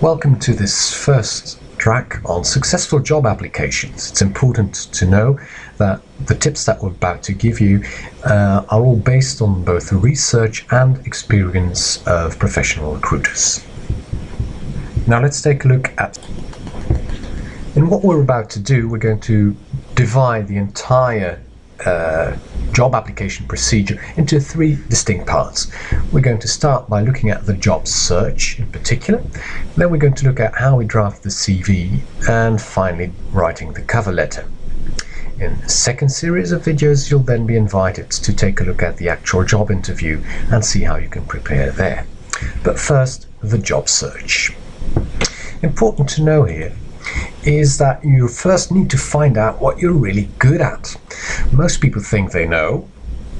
Welcome to this first track on successful job applications. It's important to know that the tips that we're about to give you are all based on both the research and experience of professional recruiters. Now let's take a look at, in what we're about to do, we're going to divide the entire job application procedure into three distinct parts. We're going to start by looking at the job search in particular, then we're going to look at how we draft the CV, and finally writing the cover letter. In the second series of videos, you'll then be invited to take a look at the actual job interview and see how you can prepare there. But first, the job search. Important to know here is that you first need to find out what you're really good at. Most people think they know,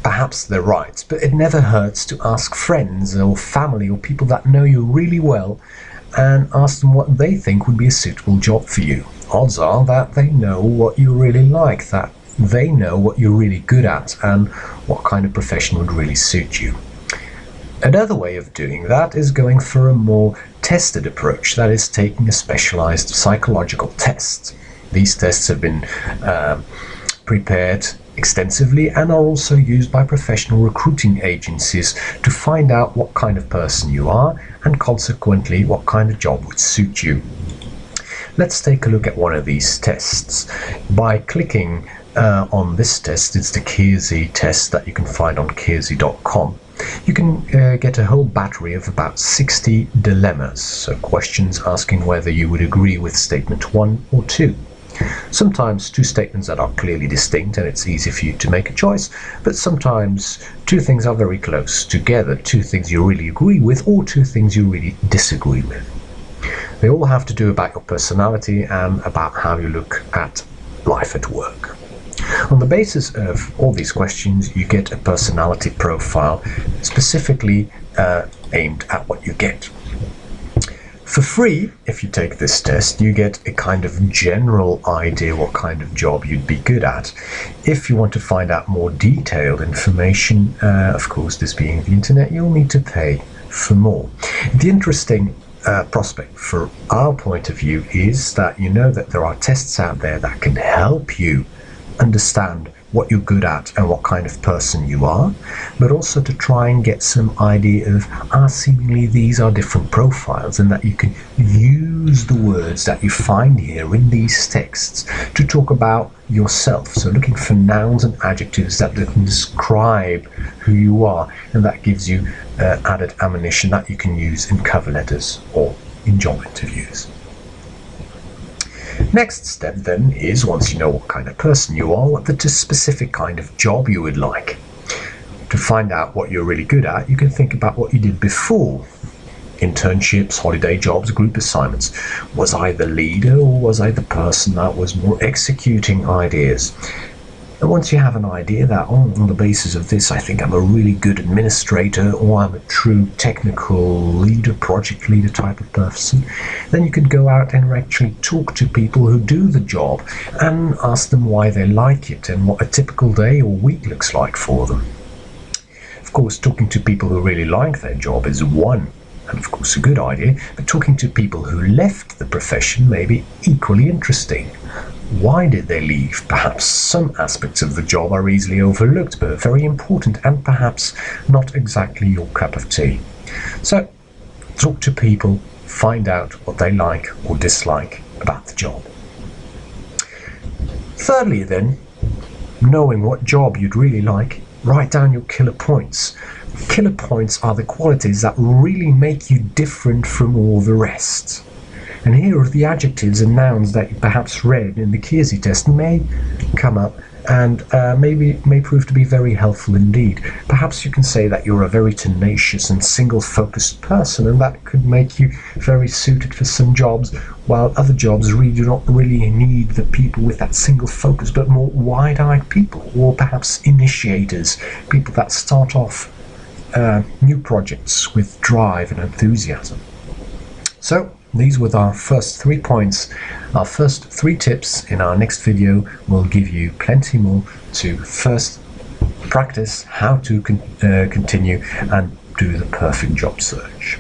perhaps they're right, but it never hurts to ask friends or family or people that know you really well and ask them what they think would be a suitable job for you. Odds are that they know what you really like, that they know what you're really good at and what kind of profession would really suit you. Another way of doing that is going for a more tested approach, that is taking a specialized psychological test. These tests have been prepared extensively and are also used by professional recruiting agencies to find out what kind of person you are and consequently what kind of job would suit you. Let's take a look at one of these tests. By clicking on this test, it's the Keirsey test that you can find on Keirsey.com. You can get a whole battery of about 60 dilemmas, so questions asking whether you would agree with statement 1 or 2. Sometimes two statements that are clearly distinct and it's easy for you to make a choice, but sometimes two things are very close together, two things you really agree with or two things you really disagree with. They all have to do about your personality and about how you look at life at work. On the basis of all these questions, you get a personality profile specifically aimed at what you get. For free, if you take this test, you get a kind of general idea what kind of job you'd be good at. If you want to find out more detailed information, of course, this being the internet, you'll need to pay for more. The interesting prospect for our point of view is that you know that there are tests out there that can help you understand what you're good at and what kind of person you are, but also to try and get some idea of seemingly these are different profiles, and that you can use the words that you find here in these texts to talk about yourself. So looking for nouns and adjectives that can describe who you are, and that gives you added ammunition that you can use in cover letters or in job interviews. Next step then is, once you know what kind of person you are, what the specific kind of job you would like. To find out what you're really good at, you can think about what you did before. Internships, holiday jobs, group assignments. Was I the leader or was I the person that was more executing ideas? And once you have an idea that on the basis of this I think I'm a really good administrator or I'm a true technical leader, project leader type of person, then you could go out and actually talk to people who do the job and ask them why they like it and what a typical day or week looks like for them. Of course, talking to people who really like their job is one, and of course a good idea, but talking to people who left the profession may be equally interesting. Why did they leave? Perhaps some aspects of the job are easily overlooked, but very important and perhaps not exactly your cup of tea. So, talk to people, find out what they like or dislike about the job. Thirdly then, knowing what job you'd really like, write down your killer points. Killer points are the qualities that really make you different from all the rest. And here are the adjectives and nouns that you perhaps read in the Keirsey test may come up and may prove to be very helpful indeed. Perhaps you can say that you're a very tenacious and single-focused person, and that could make you very suited for some jobs, while other jobs really do not really need the people with that single focus, but more wide-eyed people, or perhaps initiators, people that start off new projects with drive and enthusiasm. So, these were our first 3 points, our first 3 tips. In our next video, we'll give you plenty more to first practice how to continue and do the perfect job search.